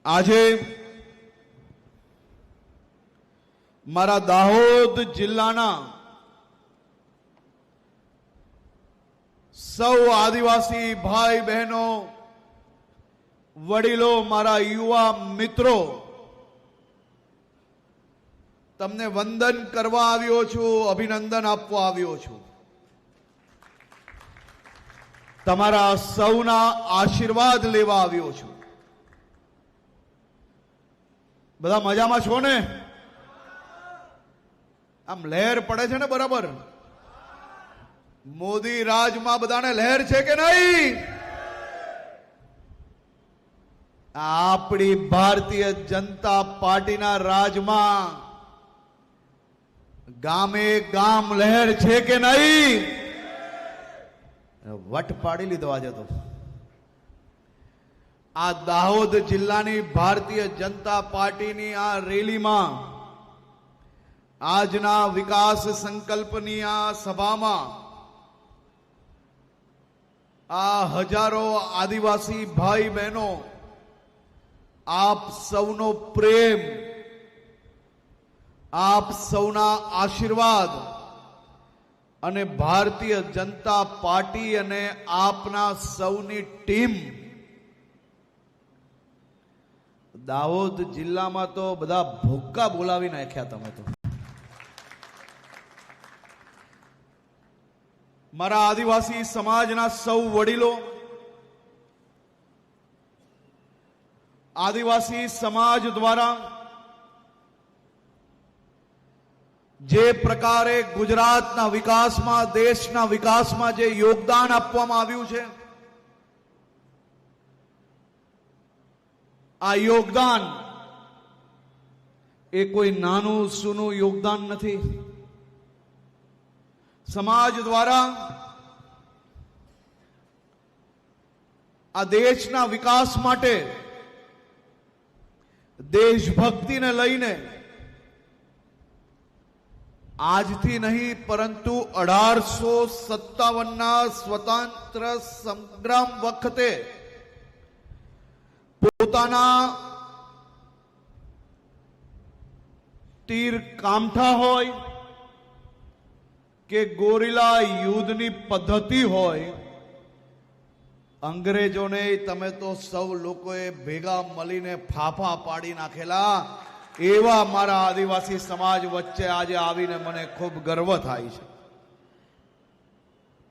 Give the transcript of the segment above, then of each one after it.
આજે મારા દાહોદ જિલ્લાના સૌ આદિવાસી ભાઈ બહેનો, વડીલો, મારા યુવા મિત્રો, તમને વંદન કરવા આવ્યો છું, અભિનંદન આપવા આવ્યો છું. તમારા સૌના આશીર્વાદ લેવા આવ્યો છું. બધા મજામાં છો ને? આમ લહેર પડે છે ને બરાબર? મોદી રાજમાં બધાને લહેર છે કે નહીં? આપણી ભારતીય જનતા પાર્ટીના રાજમાં ગામે ગામ લહેર છે કે નહીં? વટ પાડી લીધો આજે તો. આ દાહોદ જિલ્લાની ભારતીય જનતા પાર્ટીની આ રેલીમાં, આજના વિકાસ સંકલ્પની આ સભામાં આ હજારો આદિવાસી ભાઈ બહેનો, આપ સૌનો પ્રેમ, આપ સૌના આશીર્વાદ અને ભારતીય જનતા પાર્ટી અને આપના સૌની ટીમ દાહોદ જિલ્લામાં તો બધા ભૂક્કા બોલાવી નાખ્યા તમે તો. મારા આદિવાસી સમાજના સૌ વડીલો, આદિવાસી સમાજ દ્વારા જે પ્રકારે ગુજરાતના વિકાસમાં, દેશના વિકાસમાં જે યોગદાન આપવામાં આવ્યું છે, આ યોગદાન એ કોઈ નાનું સૂનું યોગદાન નથી. સમાજ દ્વારા આ દેશના વિકાસ માટે દેશભક્તિને લઈને આજથી નહીં પરંતુ 1857ના સ્વતંત્ર સંગ્રામ વખતે પોતાના તીર કામઠા હોય કે ગોરીલા યુદ્ધની પદ્ધતિ હોય, અંગ્રેજોને તમે તો સૌ લોકોએ ભેગા મળીને ફાફા પાડી નાખેલા. એવા મારા આદિવાસી સમાજ વચ્ચે આજે આવીને મને ખૂબ ગર્વ થાય છે.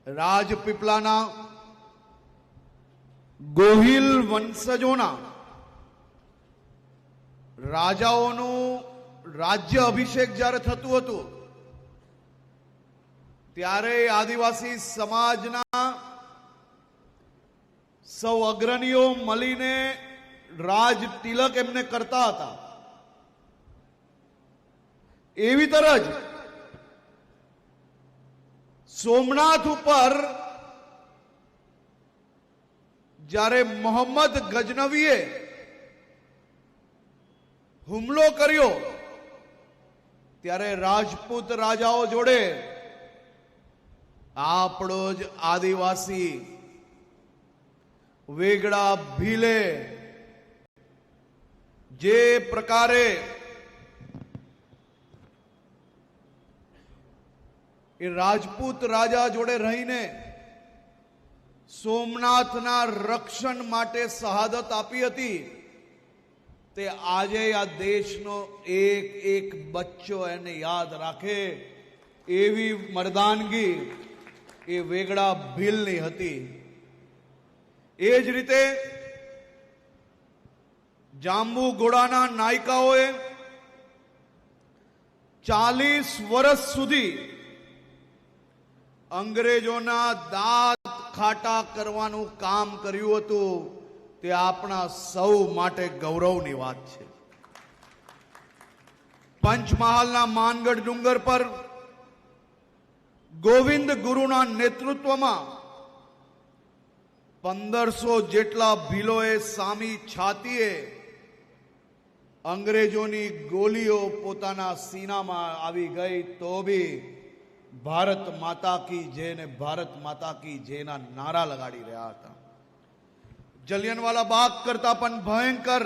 રાજપીપળાના ગોહિલ વંશજોના રાજાઓનું રાજ્ય અભિષેક જ્યારે થતું હતું, ત્યારે આદિવાસી સમાજના સૌ અગ્રણીઓ મળીને રાજ તિલક એમને કરતા હતા. એવી તરહ જ સોમનાથ ઉપર જ્યારે મોહમ્મદ ગજનવીએ હુમલો કર્યો, ત્યારે રાજપૂત રાજાઓ જોડે આપણો જ આદિવાસી વેગડા ભીલે જે પ્રકારે એ રાજપૂત રાજા જોડે રહીને સોમનાથના રક્ષણ માટે શહાદત આપી હતી, તે આજે આ દેશનો એક એક બચ્ચો એને યાદ રાખે એવી મર્દાનગી એ વેગડા ભીલની હતી. એ જ રીતે જાંબુઘોડાના નાયકાઓએ 40 વર્ષ સુધી અંગ્રેજોના દાંત ખાટા કરવાનું કામ કર્યું હતું. તે આપણા સૌ માટે ગૌરવની વાત છે. પંચમહાલના માનગઢ ડુંગર પર ગોવિંદ ગુરુના નેતૃત્વમાં 1500 જેટલા ભીલોએ સામી છાતીએ અંગ્રેજોની ગોળીઓ પોતાના સીનામાં આવી ગઈ તો બી ભારત માતા કી જય ને ભારત માતા કી જયના નારા લગાડી રહ્યા હતા. જલિયનવાલા બાગ કરતા પણ ભયંકર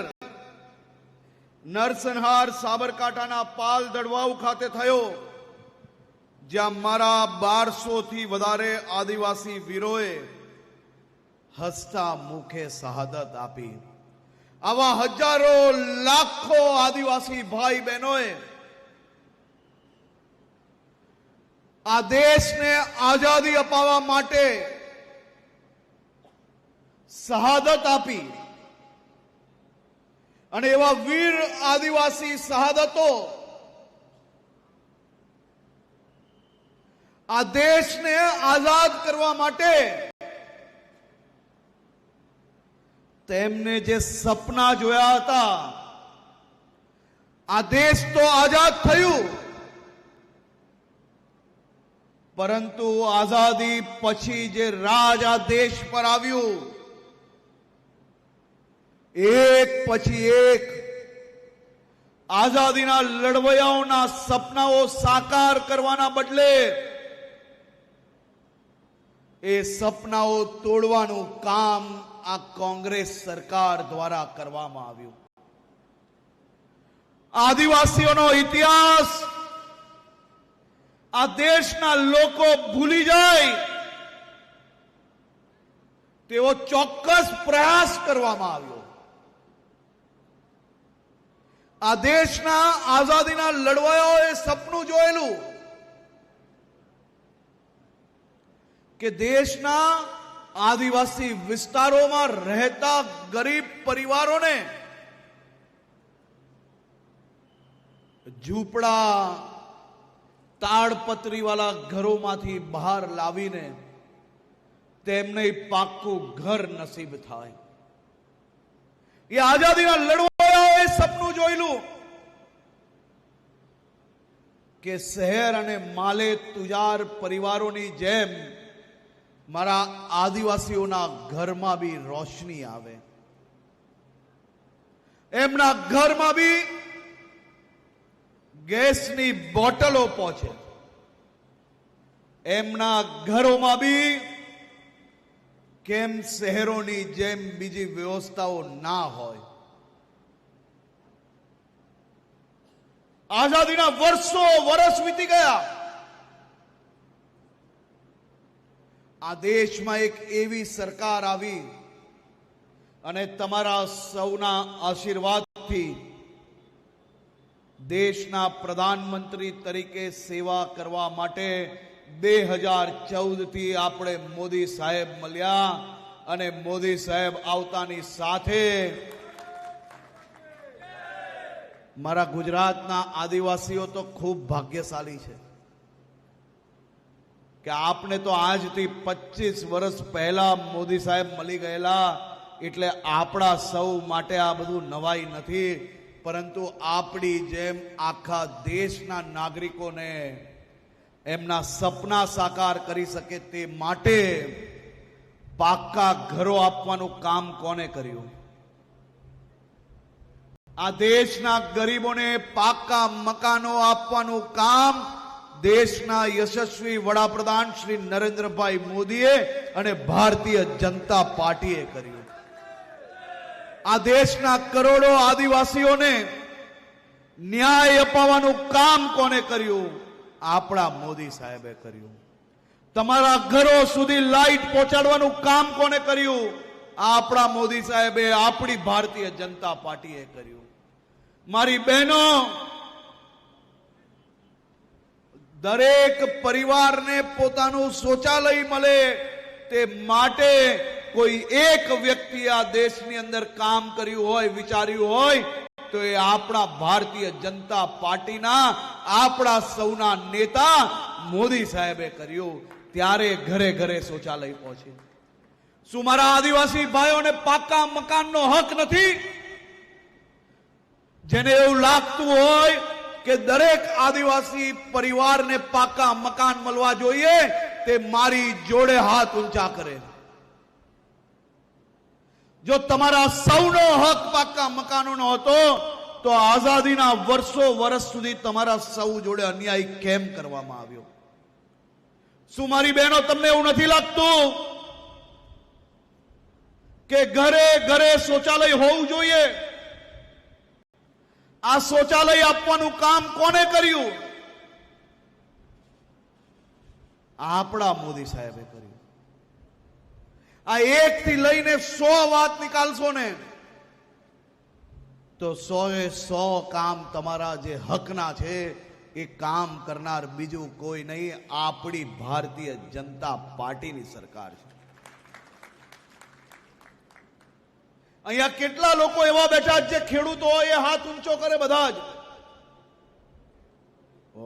નરસંહાર સાબરકાંઠાના પાલ દડવાઉ ખાતે થયો, જ્યાં મારા 1200 થી વધારે આદિવાસી વીરોએ હસતા મુખે શહાદત આપી. આવા હજારો લાખો આદિવાસી ભાઈ બહેનોએ આ દેશને આઝાદી અપાવવા માટે શહાદત આપી અને એવા વીર આદિવાસી શહાદતો આ દેશને આઝાદ કરવા માટે તેમને જે સપના જોયા હતા, આ દેશ તો આઝાદ થયું, પરંતુ આઝાદી પછી જે રાજ આ દેશ પર આવ્યું, એક પછી એક આઝાદીના લડવૈયાઓના સપનાઓ સાકાર કરવાના બદલે એ સપનાઓ તોડવાનું કામ આ કોંગ્રેસ સરકાર દ્વારા કરવામાં આવ્યું. આદિવાસીઓનો ઇતિહાસ આ દેશના લોકો ભૂલી જાય તેવો ચોક્કસ પ્રયાસ કરવામાં આવ્યો. આ દેશના આઝાદીના લડવાયાઓએ સપનું જોયેલું કે દેશના આદિવાસી વિસ્તારોમાં રહેતા ગરીબ પરિવારોને ઝૂંપડા તાડપત્રીવાળા ઘરોમાંથી બહાર લાવીને તેમને પાક્કું ઘર નસીબ થાય. એ આઝાદીના લડવાયાઓએ સપનું જોયેલું કે શહેર અને માલે તુજાર પરિવારોની જેમ મારા આદિવાસીઓના ઘરમાં બી રોશની આવે, એમના ઘરમાં બી ગેસની બોટલો પહોંચે, એમના ઘરોમાં બી કેમ શહેરોની જેમ બીજી વ્યવસ્થાઓ ના હોય. આઝાદીના વર્ષ વીતી ગયા. આ દેશમાં એક એવી સરકાર આવી અને તમારા સૌના આશીર્વાદથી દેશના પ્રધાનમંત્રી તરીકે સેવા કરવા માટે 2014 થી આપણે મોદી સાહેબ મળ્યા અને મોદી સાહેબ આવતાની સાથે મારા ગુજરાતના આદિવાસીઓ તો ખૂબ ભાગ્યશાળી છે કે આપને તો આજથી 25 વર્ષ પહેલા મોદી સાહેબ મળી ગયેલા, એટલે આપણા સૌ માટે આ બધું નવાઈ નથી, પરંતુ આપણી જેમ આખા દેશના નાગરિકોને એમના સપના સાકાર કરી શકે તે માટે પાક્કા ઘરો આપવાનું કામ કોને કર્યું? આ દેશના ગરીબોને પાક્કા મકાનો આપવાનું કામ દેશના યશસ્વી વડાપ્રધાન શ્રી નરેન્દ્રભાઈ મોદીએ અને ભારતીય જનતા પાર્ટીએ કર્યું. આ દેશના કરોડો આદિવાસીઓને ન્યાય અપાવવાનું કામ કોને કર્યું? આપણા મોદી સાહેબે કર્યું. તમારા ઘરો સુધી લાઈટ પહોંચાડવાનું કામ કોને કર્યું? આપણા મોદી સાહેબે, આપણી ભારતીય જનતા પાર્ટીએ કર્યું. મારી બહેનો, દરેક પરિવારને પોતાનું શૌચાલય મળે તે માટે કોઈ એક વ્યક્તિ આ દેશની અંદર કામ કર્યું હોય, વિચાર્યું હોય તો એ આપણા ભારતીય જનતા પાર્ટીના, આપણા સૌના નેતા મોદી સાહેબે કર્યું. ત્યારે ઘરે ઘરે શૌચાલય પહોંચે. શું મારા આદિવાસી ભાઈઓને પાક્કા મકાનનો હક નથી? જેને એવું લાગતું હોય કે દરેક આદિવાસી પરિવારને પાક્કા મકાન મળવા જોઈએ, તે મારી જોડે હાથ ઊંચા કરે. જો તમારા સૌનો હક પાક્કા મકાનોનો હતો તો આઝાદીના વર્ષ સુધી તમારા સૌ જોડે અન્યાય કેમ કરવામાં આવ્યો? શું મારી બહેનો, તમને એવું નથી લાગતું કે ઘરે ઘરે શૌચાલય હોવું જોઈએ? આ શૌચાલય આપવાનું કામ કોને કર્યું? આપણા મોદી સાહેબે કર્યું. આ 1 થી લઈને 100 વાત નિકાલશો ને તો 100 કામ તમારા જે હકના છે એ કામ કરનાર બીજું કોઈ નહીં, આપણી ભારતીય જનતા પાર્ટીની સરકાર છે. અહીંયા કેટલા લોકો એવા બેઠા જે ખેડૂતો હોય એ હાથ ઊંચો કરે બધા જ.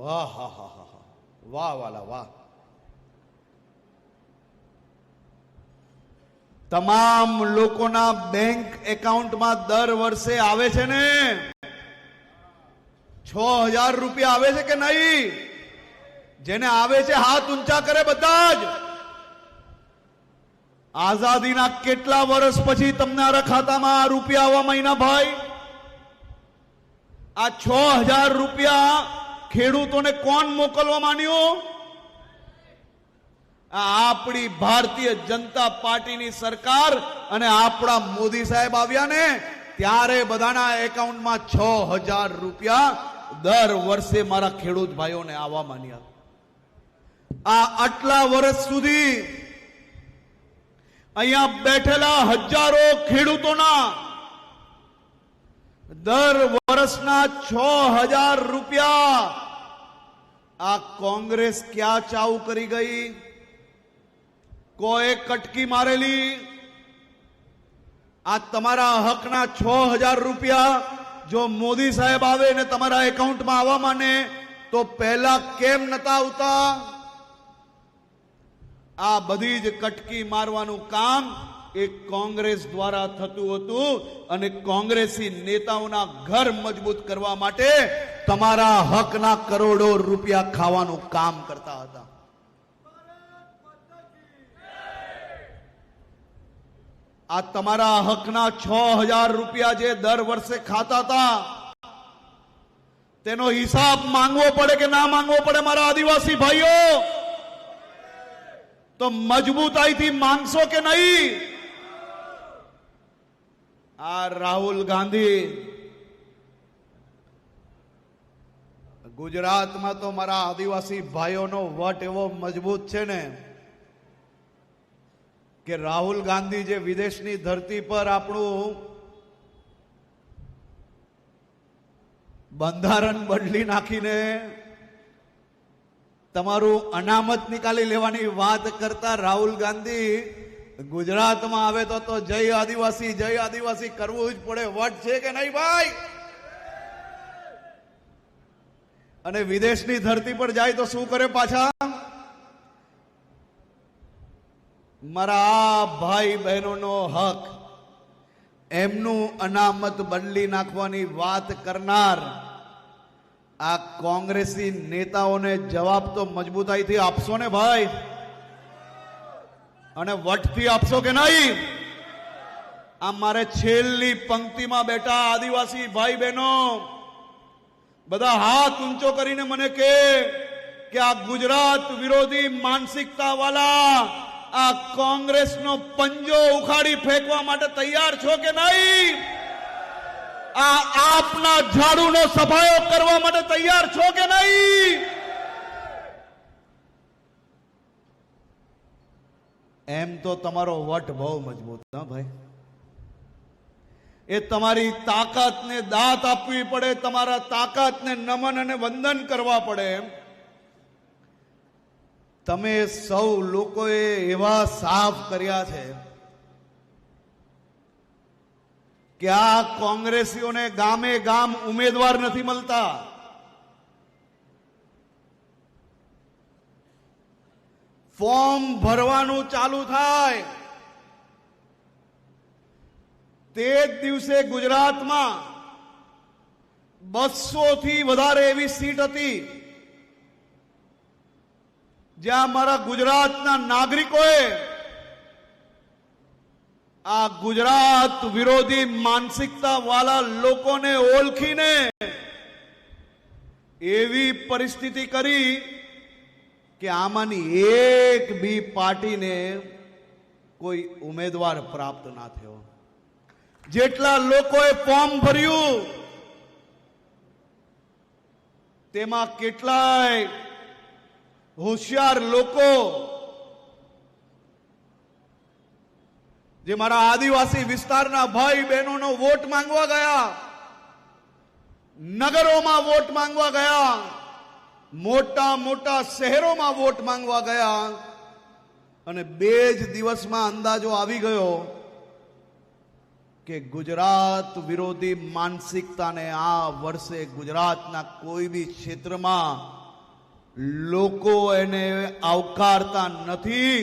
વાહ હા હા હા, વાહ વાલા વાહ. તમામ લોકોના બેંક એકાઉન્ટમાં દર વર્ષે આવે છે ને 6000 રૂપિયા આવે છે કે નહીં? જેને આવે છે હાથ ઊંચા કરે બધા જ. આઝાદીના કેટલા વર્ષ પછી તમારા ખાતામાં આ રૂપિયા આવવા મહિના ભાઈ? આ 6000 રૂપિયા ખેડૂતોને કોણ મોકલવા માંડ્યું? આપણી ભારતીય જનતા પાર્ટીની સરકાર અને આપણા મોદી સાહેબ આવ્યા ને ત્યારે બધાના એકાઉન્ટમાં 6000 રૂપિયા દર વર્ષે મારા ખેડૂત ભાઈઓને આવવા માંડ્યા. આ આટલા વર્ષ સુધી અહીંયા બેઠેલા હજારો ખેડૂતોના દર વર્ષના 6000 રૂપિયા આ કોંગ્રેસ ક્યાં ચાઉ કરી ગઈ? કોઈ કટકી મારેલી? આ તમારા હકના 6000 રૂપિયા જો મોદી સાહેબ આવે ને તમારા એકાઉન્ટમાં આવવા માંડે તો પહેલા કેમ નતા આવતા? આ બધી જ કટકી મારવાનું કામ એ કોંગ્રેસ દ્વારા થતું હતું અને કોંગ્રેસી નેતાઓના ઘર મજબૂત કરવા માટે તમારા હકના કરોડો રૂપિયા ખાવાનું કામ કરતા હતા. આ તમારા હકના 6000 રૂપિયા જે દર વર્ષે ખાતા હતા તેનો હિસાબ માંગવો પડે કે ના માંગવો પડે મારા આદિવાસી ભાઈઓ? તો મજબૂતાઈથી માંગશો કે નહીં? આ રાહુલ ગાંધી ગુજરાતમાં તો મારા આદિવાસી ભાઈઓનો વટ એવો મજબૂત છે ને કે રાહુલ ગાંધી જે વિદેશની ધરતી પર આપણું બંધારણ બદલી નાખીને તમારું અનામત નિકાલી લેવાની વાત કરતા રાહુલ ગાંધી ગુજરાતમાં આવે તો જય આદિવાસી કરવું જ પડે. વટ છે કે નહીં ભાઈ? અને વિદેશની ધરતી પર જાય તો શું કરે પાછા? મારા ભાઈ બહેનોનો હક એમનું અનામત બદલી નાખવાની વાત કરનાર આ કોંગ્રેસી નેતાઓને જવાબ તો મજબૂતાઈથી આપશો ને ભાઈ? અને વટથી આપશો કે નહીં? આ મારે છેલ્લી પંક્તિમાં બેઠા આદિવાસી ભાઈ બહેનો બધા હાથ ઊંચો કરીને મને કે આ ગુજરાત વિરોધી માનસિકતા વાળા આ કોંગ્રેસનો પંજો ઉખાડી ફેંકવા માટે તૈયાર છો કે નહીં? આ આપના ઝાડુનો સફાયો કરવા માટે તૈયાર છો કે નહીં? એમ તો તમારો વટ બહુ મજબૂત ના ભાઈ. એ તમારી તાકાતને દાત આપવી પડે, તમારા તાકાતને નમન અને વંદન કરવા પડે. તમે સૌ લોકોએ એવા સાફ કર્યા છે કે આ કોંગ્રેસીઓને ગામે ગામ ઉમેદવાર નથી મળતા. ફોર્મ ભરવાનું ચાલુ થાય તે જ દિવસે ગુજરાતમાં 200 થી વધારે એવી સીટ હતી જ્યાં મારા ગુજરાતના નાગરિકોએ આ ગુજરાત વિરોધી માનસિકતા વાળા લોકોને ઓળખીને એવી પરિસ્થિતિ કરી કે આમાંની એક બી પાર્ટીને કોઈ ઉમેદવાર પ્રાપ્ત ના થયો. જેટલા લોકોએ ફોર્મ ભર્યું તેમાં કેટલાય હોશિયાર લોકો જે મારા આદિવાસી વિસ્તારના ભાઈ બહેનોનો વોટ માંગવા ગયા, નગરોમાં વોટ માંગવા ગયા, મોટા મોટા શહેરોમાં વોટ માંગવા ગયા અને 2 જ દિવસમાં અંદાજો આવી ગયો કે ગુજરાત વિરોધી માનસિકતાને આ વર્ષે ગુજરાતના કોઈ બી ક્ષેત્રમાં લોકો એને આવકારતા નથી,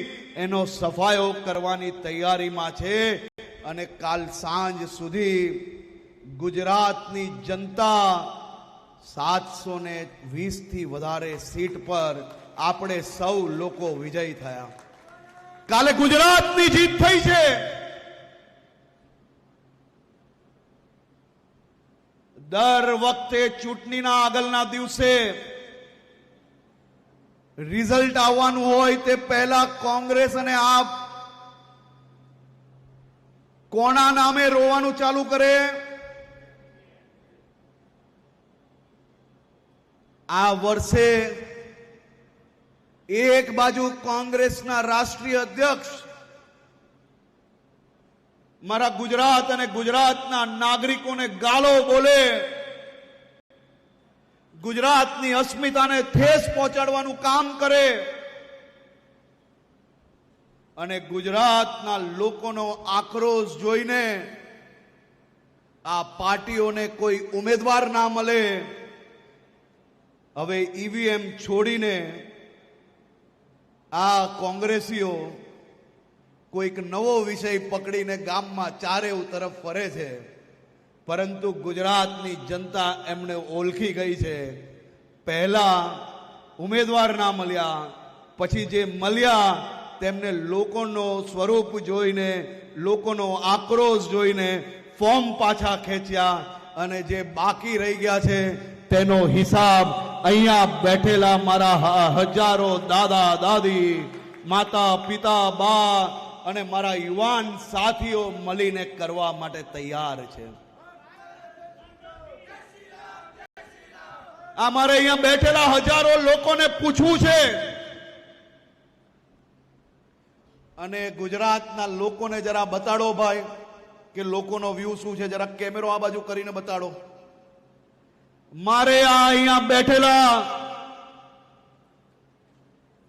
એનો સફાયો કરવાની તૈયારીમાં છે અને કાલ સાંજ સુધી ગુજરાતની જનતા 720 થી વધારે સીટ પર આપણે સૌ લોકો વિજય થયા. કાલે ગુજરાતની જીત થઈ છે. દર વખતે ચૂંટણીના આગળના દિવસે રિઝલ્ટ આવવાનું હોય તે પહેલા કોંગ્રેસ અને આપ કોના નામે રોવાનું ચાલુ કરે? આ વર્ષે એક બાજુ કોંગ્રેસના રાષ્ટ્રીય અધ્યક્ષ મારા ગુજરાત અને ગુજરાતના નાગરિકોને ગાળો બોલે, ગુજરાતની અસ્મિતાને ઠેસ પહોંચાડવાનું કામ કરે અને ગુજરાતના લોકોનો આક્રોશ જોઈને આ પાર્ટીઓને કોઈ ઉમેદવાર ના મળે, હવે ઈવીએમ છોડીને આ કોંગ્રેસીઓ કોઈક નવો વિષય પકડીને ગામમાં ચારેવ તરફ ફરે છે. પરંતુ ગુજરાતની જનતા એમને ઓળખી ગઈ છે. પહેલા ઉમેદવાર ના મળ્યા, પછી જે મળ્યા તેમને લોકોનો સ્વરૂપ જોઈને, લોકોનો આક્રોશ જોઈને ફોર્મ પાછા ખેંચ્યા અને જે બાકી રહી ગયા છે તેનો હિસાબ અહીંયા બેઠેલા મારા હજારો દાદા દાદી, માતા પિતા, બા અને મારા યુવાન સાથીઓ મળીને કરવા માટે તૈયાર છે. આ મારે અહીંયા બેઠેલા હજારો લોકોને પૂછવું છે અને ગુજરાતના લોકોને જરા બતાડો ભાઈ કે લોકોનો વ્યૂ શું છે. જરા કેમેરો આ બાજુ કરીને બતાડો. મારે આ અહીંયા બેઠેલા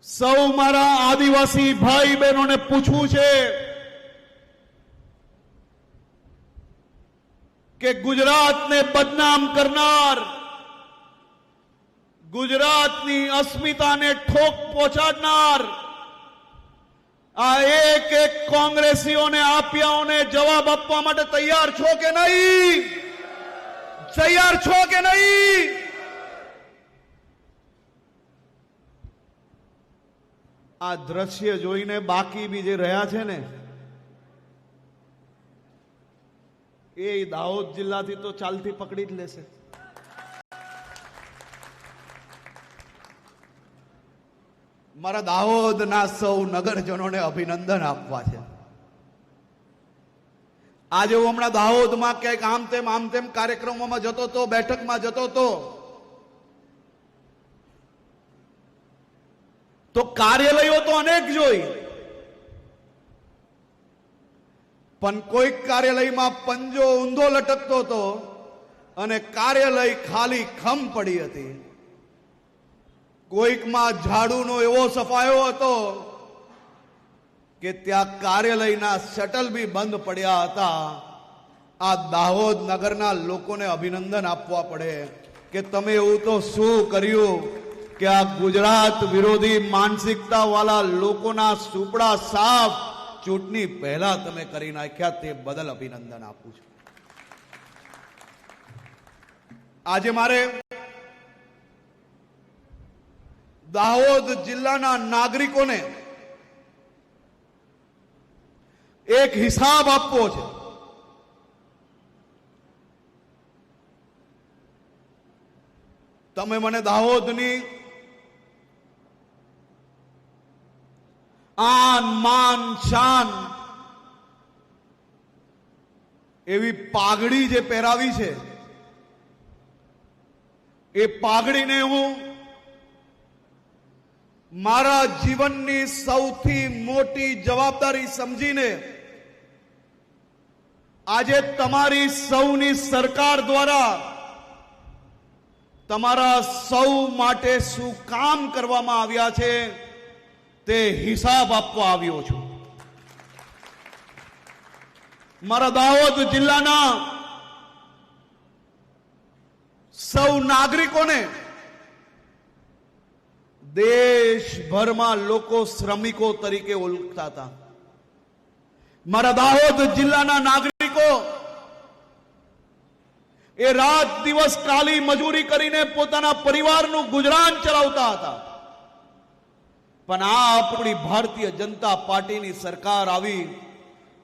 સૌ મારા આદિવાસી ભાઈ બહેનોને પૂછવું છે કે ગુજરાતને બદનામ કરનાર, ગુજરાતની અસ્મિતાને ઠોક પહોંચાડનાર આ એક એક કોંગ્રેસીઓને, આપિયાઓને જવાબ આપવા માટે તૈયાર છો કે નહીં? તૈયાર છો કે નહીં? આ દ્રશ્ય જોઈને બાકી બી જે રહ્યા છે ને, એ દાહોદ જિલ્લાથી તો ચાલતી પકડી જ લેશે. મારા દાહોદના સૌ નગરજનોને અભિનંદન આપવા છે. આજે હું હમણાં દાહોદમાં ક્યાંક આમ તેમ કાર્યક્રમોમાં જતો હતો, બેઠકમાં જતો હતો, તો કાર્યાલયો તો અનેક જોઈ, પણ કોઈક કાર્યાલયમાં પંજો ઊંધો લટકતો હતો અને કાર્યાલય ખાલી ખમ પડી હતી. કોઈકમાં ઝાડુનો એવો સફાયો હતો કે ત્યાં કાર્યાલયના શટલ બી બંધ પડ્યા હતા. આ દાહોદ નગરના લોકોને અભિનંદન આપવા પડે કે તમે એવું તો શું કર્યું કે આ ગુજરાત વિરોધી માનસિકતા વાળા લોકોના સુપડા સાફ ચૂંટણી પહેલા તમે કરી નાખ્યા. તે બદલ અભિનંદન આપું છું. આજે મારે દાહોદ જિલ્લાના નાગરિકોને એક હિસાબ આપવો છે. તમે મને દાહોદની આન માન શાન એવી પાઘડી જે પહેરાવી છે, એ પાઘડીને હું મારા જીવનની સૌથી મોટી જવાબદારી સમજીને આજે તમારી સૌની સરકાર દ્વારા તમારા સૌ માટે શું કામ કરવામાં આવ્યા છે તે હિસાબ આપવા આવ્યો છું. મારા દાહોદ જિલ્લાના સૌ નાગરિકોને દેશભરમાં લોકો શ્રમિકો તરીકે ઓળખતા હતા. મારા દાહોદ જિલ્લાના નાગરિકો એ રાત દિવસ કાલી મજૂરી કરીને પોતાના પરિવારનું ગુજરાન ચલાવતા હતા. પણ આ આપણી ભારતીય જનતા પાર્ટીની સરકાર આવી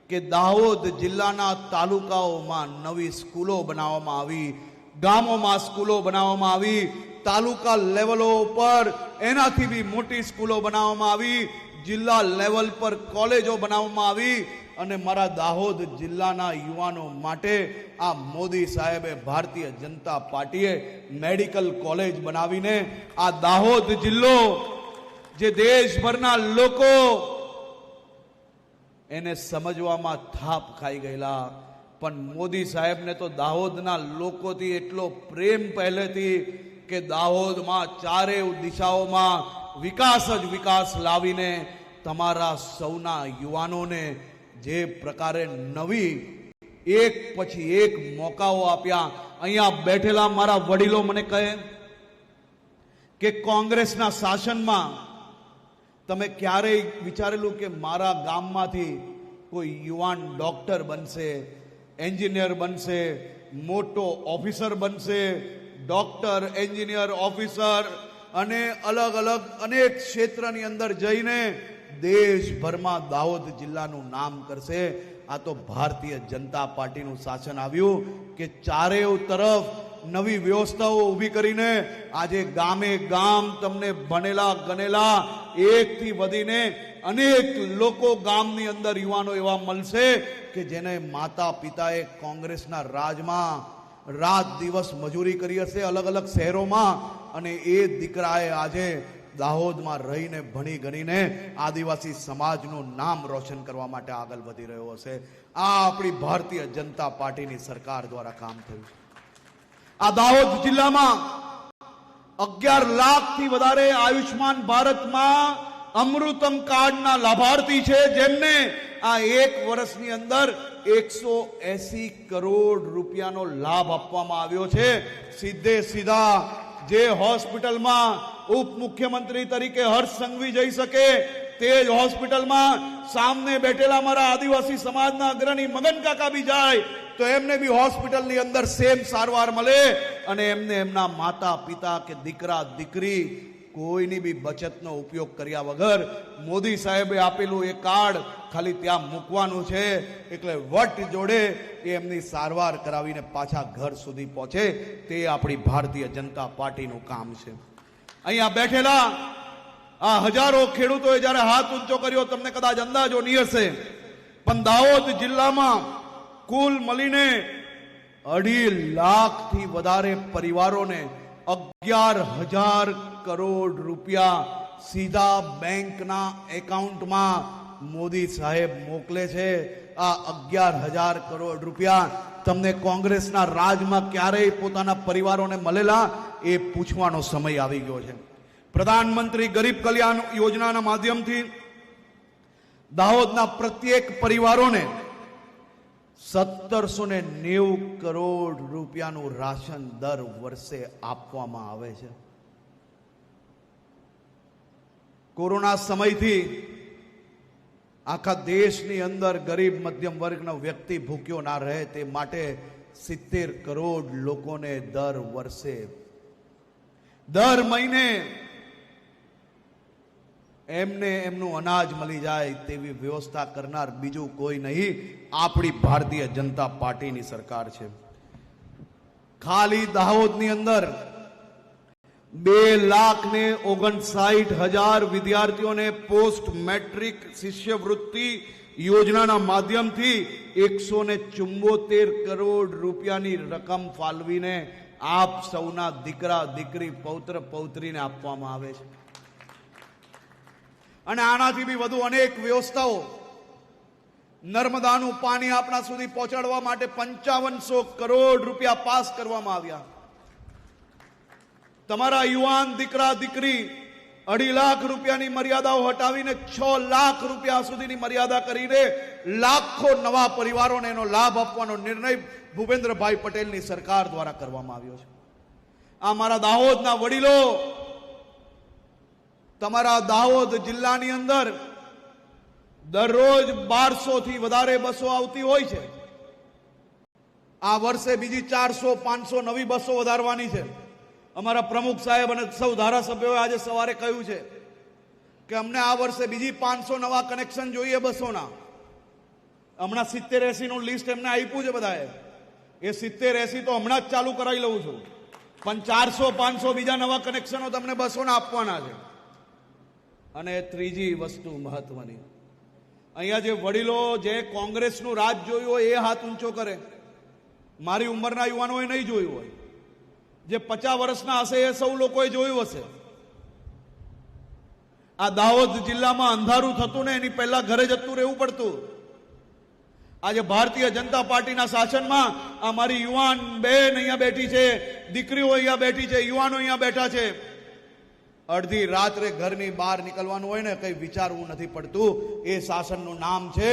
કે દાહોદ જિલ્લાના તાલુકાઓમાં નવી સ્કૂલો બનાવવામાં આવી, ગામોમાં સ્કૂલો બનાવવામાં આવી, તાલુકા લેવલો પર એનાથી બી મોટી સ્કૂલો બનાવવામાં આવી, જિલ્લા લેવલ પર કોલેજો બનાવવામાં આવી. અને મારા દાહોદ જિલ્લાના યુવાનો માટે આ મોદી સાહેબે, ભારતીય જનતા પાર્ટીએ મેડિકલ કોલેજ બનાવીને આ દાહોદ જિલ્લો જે દેશભરના લોકો એને સમજવામાં થાપ ખાઈ ગયેલા, પણ મોદી સાહેબને તો દાહોદના લોકોથી એટલો પ્રેમ પહેલેથી કે દાહોદમાં ચારે દિશાઓમાં વિકાસ જ વિકાસ લાવીને તમારા સૌના યુવાનોને જે પ્રકારે નવી એક પછી એક મોકાઓ આપ્યા. અહીંયા બેઠેલા મારા વડીલો મને કહે કે કોંગ્રેસના શાસનમાં તમે ક્યારેય વિચારેલું કે મારા ગામમાંથી કોઈ યુવાન ડોક્ટર બનશે, એન્જિનિયર બનશે, મોટો ઓફિસર બનશે? ડોક્ટર, એન્જિનિયર, ઓફિસર અને અલગ અલગ અનેક ક્ષેત્રની અંદર જઈને દેશભરમાં દાહોદ જિલ્લાનું નામ કરશે. આ તો ભારતીય જનતા પાર્ટીનું શાસન આવ્યું કે ચારેય તરફ નવી વ્યવસ્થાઓ ઊભી કરીને આજે ગામે ગામ તમને ભણેલા ગણેલા એકથી વધીને અનેક લોકો ગામની અંદર યુવાનો એવા મળશે કે જેને માતા પિતાએ કોંગ્રેસના રાજમાં રાત દિવસ મજૂરી કરી હશે અલગ અલગ શહેરોમાં, અને એ દીકરાએ આજે દાહોદમાં રહીને ભણી ગણીને આદિવાસી સમાજનું નામ રોશન કરવા માટે આગળ વધી રહ્યો હશે. આ આપણી ભારતીય જનતા પાર્ટીની સરકાર દ્વારા કામ થયું. આ દાહોદ જિલ્લામાં 11 લાખથી વધારે આયુષ્માન ભારતમાં અમૃતમ કાર્ડના લાભાર્થી છે, જેમને આ એક વર્ષની અંદર 180 કરોડ રૂપિયાનો લાભ આપવામાં આવ્યો છે. સીધે સીધા જે હોસ્પિટલમાં ઉપ મુખ્યમંત્રી તરીકે હર્ષ સંઘવી જઈ શકે તે જ હોસ્પિટલમાં સામને બેઠેલા મારા આદિવાસી સમાજના અગ્રણી મગન કાકા બી જાય તો એમને બી હોસ્પિટલની અંદર સેમ સારવાર મળે, અને એમને એમના માતા પિતા કે દીકરા દીકરી કોઈની બી બચતનો ઉપયોગ કર્યા વગર મોદી સાહેબે આપેલું એ કાર્ડ ખાલી ત્યાં મૂકવાનું છે, એટલે વટ જોડે એ એમની સારવાર કરાવીને પાછા ઘર સુધી પહોંચે. તે આપણી ભારતીય જનતા પાર્ટીનું કામ છે. અહીંયા બેઠેલા આ હજારો ખેડૂતોએ જ્યારે હાથ ઊંચો કર્યો તમને કદાચ અંદાજો નહીં હશે, પણ દાહોદ જિલ્લામાં કુલ મળીને 2.5 લાખથી વધારે પરિવારોને 11,000 કરોડ રૂપિયા સીધા બેંકના એકાઉન્ટમાં મોદી સાહેબ મોકલે છે. આ 11,000 કરોડ રૂપિયા તમને કોંગ્રેસના રાજમાં ક્યારેય પોતાના પરિવારોને મળેલા? એ પૂછવાનો સમય આવી ગયો છે. પ્રધાનમંત્રી ગરીબ કલ્યાણ યોજનાના માધ્યમથી દાહોદના પ્રત્યેક પરિવારોને 1790 કરોડ રૂપિયાનું રાશન દર વર્ષે આપવામાં આવે છે. કોરોના સમયથી આખા દેશની અંદર ગરીબ મધ્યમ વર્ગનો વ્યક્તિ ભૂખ્યો ના રહે તે માટે 70 કરોડ લોકોને દર વર્ષે દર મહિને એમને એમનું અનાજ મળી જાય તેવી વ્યવસ્થા કરનાર બીજું કોઈ નહીં, આપણી ભારતીય જનતા પાર્ટીની સરકાર છે. ખાલી દાહોદની અંદર 2,59,000 વિદ્યાર્થીઓને પોસ્ટ મેટ્રિક શિષ્યવૃત્તિ યોજનાના માધ્યમથી 174 કરોડ રૂપિયાની રકમ ફાળવીને આપ સૌના દીકરા દીકરી પૌત્ર પૌત્રીને આપવામાં આવે છે. અને આનાથી બી વધુ અનેક વ્યવસ્થાઓ, નર્મદાનું પાણી આપણા સુધી પહોંચાડવા માટે 5500 કરોડ રૂપિયા પાસ કરવામાં આવ્યા. તમારા યુવાન દીકરા દીકરી 2.5 લાખ રૂપિયાની મર્યાદાઓ હટાવીને 6 લાખ રૂપિયા સુધીની મર્યાદા કરીને લાખો નવા પરિવારોને એનો લાભ આપવાનો નિર્ણય ભૂપેન્દ્રભાઈ પટેલની સરકાર દ્વારા કરવામાં આવ્યો છે. આ મારા દાહોદના વડીલો, તમારા દાહોદ જિલ્લાની અંદર દરરોજ 1200 થી વધારે બસો આવતી હોય છે. આ વર્ષે બીજી 400-500 નવી બસો વધારવાની છે. અમારા પ્રમુખ સાહેબ અને સૌ ધારાસભ્યોએ આજે સવારે કહ્યું છે કે અમને આ વર્ષે બીજી 500 નવા કનેક્શન જોઈએ બસોના. હમણાં 70-80 નું લિસ્ટ એમને આપ્યું છે બધાએ. એ 70-80 તો હમણાં જ ચાલુ કરાવી લઉં છું, પણ 400-500 બીજા નવા કનેક્શનો તમને બસોના આપવાના છે. અને ત્રીજી વસ્તુ મહત્વની, અહીંયા જે વડીલો જે કોંગ્રેસનું રાજ જોયું હોય એ હાથ ઊંચો કરે. મારી ઉંમરના યુવાનોએ નહીં જોયું હોય. જે 50 વર્ષના હશે એ સૌ લોકોએ જોયું હશે. આ દાહોદ જિલ્લામાં અંધારું થતું ને એની પહેલા ઘરે જતું રહેવું પડતું. આજે ભારતીય જનતા પાર્ટીના શાસનમાં આ મારી યુવાન બેન અહીંયા બેઠી છે, દીકરીઓ અહીંયા બેઠી છે, યુવાનો અહીંયા બેઠા છે. અડધી રાત્રે ઘરની બહાર નીકળવાનું હોય ને કંઈ વિચારવું નથી પડતું. એ શાસનનું નામ છે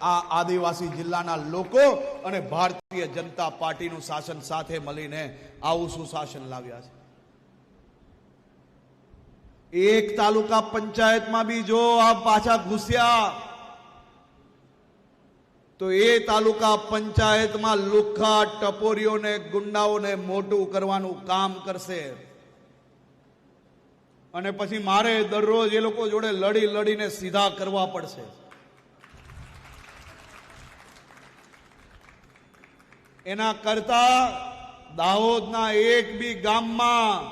આ આદિવાસી જિલ્લાના લોકો અને ભારતીય જનતા પાર્ટીનું શાસન સાથે મળીને આવું સુશાસન લાવ્યા છે. એક તાલુકા પંચાયતમાં બી જો આ પાછા ઘૂસ્યા તો એ તાલુકા પંચાયતમાં લુખ્ખા ટપોરીઓને ગુંડાઓને મોટું કરવાનું કામ કરશે. અને પછી મારે દરરોજ એ લોકો જોડે લડી લડીને સીધા કરવા પડશે. એના કરતા દાહોદના એક બી ગામમાં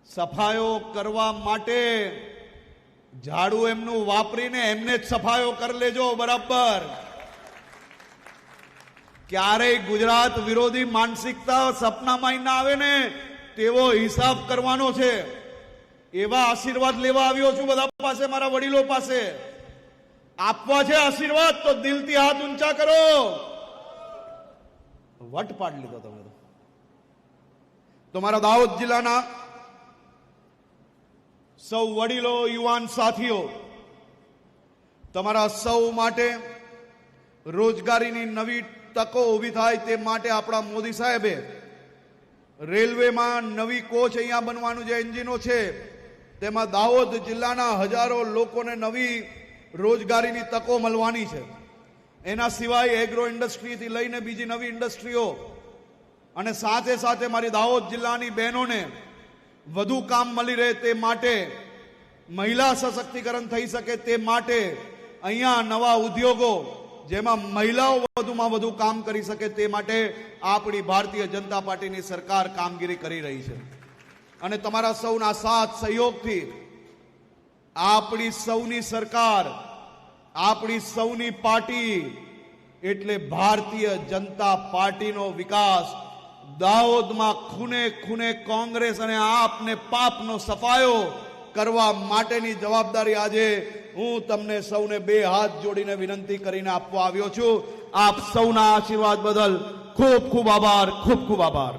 સફાયો કરવા માટે ઝાડુ એમનું વાપરીને એમને જ સફાયો કરી લેજો બરાબર. ક્યારેય ગુજરાત વિરોધી માનસિકતા સપનામાં ના આવે ને તેવો હિસાબ કરવાનો છે. એવા આશીર્વાદ લેવા આવ્યો છું બધા પાસે, મારા વડીલો પાસે. આપવા છે આશીર્વાદ તો દિલથી હાથ ઊંચા કરો. વટ પાડી લીધો તમે તો. મારા દાહોદ જિલ્લાના સૌ વડીલો, યુવાન સાથીઓ, તમારા સૌ માટે રોજગારીની નવી તકો ઊભી થાય તે માટે આપણા મોદી સાહેબે રેલવેમાં નવી કોચ અહીંયા બનવાનું જે એન્જિનો છે તેમાં દાહોદ જિલ્લાના હજારો લોકોને નવી રોજગારીની તકો મળવાની છે. એના સિવાય એગ્રો ઇન્ડસ્ટ્રીથી લઈને બીજી નવી ઇન્ડસ્ટ્રીઓ અને સાથે સાથે મારી દાહોદ જિલ્લાની બહેનોને વધુ કામ મળી રહે તે માટે, મહિલા સશક્તિકરણ થઈ શકે તે માટે અહીંયા નવા ઉદ્યોગો જેમાં મહિલાઓ વધુમાં વધુ કામ કરી શકે તે માટે આપણી ભારતીય જનતા પાર્ટીની સરકાર કામગીરી કરી રહી છે. અને તમારા સૌના સાથ સહયોગથી આપણી સૌની સરકાર, આપણી સૌની પાર્ટી એટલે ભારતીય જનતા પાર્ટીનો વિકાસ દાહોદમાં ખૂને ખૂને કોંગ્રેસ અને આપને પાપનો સફાયો કરવા માટેની જવાબદારી આજે હું તમને સૌને બે હાથ જોડીને વિનંતી કરીને આપવા આવ્યો છું. આપ સૌના આશીર્વાદ બદલ ખૂબ ખૂબ આભાર, ખૂબ ખૂબ આભાર.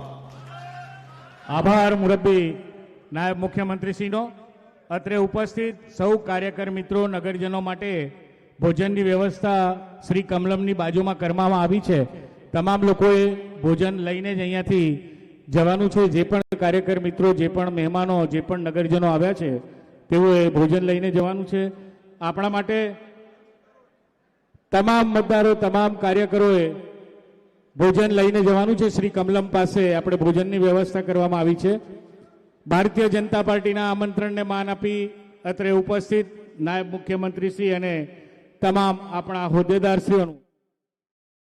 આભાર મુરબ્બી નાયબ મુખ્યમંત્રીશ્રીનો. અત્રે ઉપસ્થિત સૌ કાર્યકર મિત્રો, નગરજનો માટે ભોજનની વ્યવસ્થા શ્રી કમલમની બાજુમાં કરવામાં આવી છે. તમામ લોકોએ ભોજન લઈને જ અહીંયાથી જવાનું છે. જે પણ કાર્યકર મિત્રો, જે પણ મહેમાનો, જે પણ નગરજનો આવ્યા છે તેઓએ ભોજન લઈને જવાનું છે. આપણા માટે તમામ મતદારો, તમામ કાર્યકરોએ ભોજન લઈને જવાનું છે. શ્રી કમલમ પાસે આપણે ભોજનની વ્યવસ્થા કરવામાં આવી છે. ભારતીય જનતા પાર્ટીના આમંત્રણને માન આપી અત્રે ઉપસ્થિત નાયબ મુખ્યમંત્રીશ્રી અને તમામ આપણા હોદ્દેદારશ્રીઓનું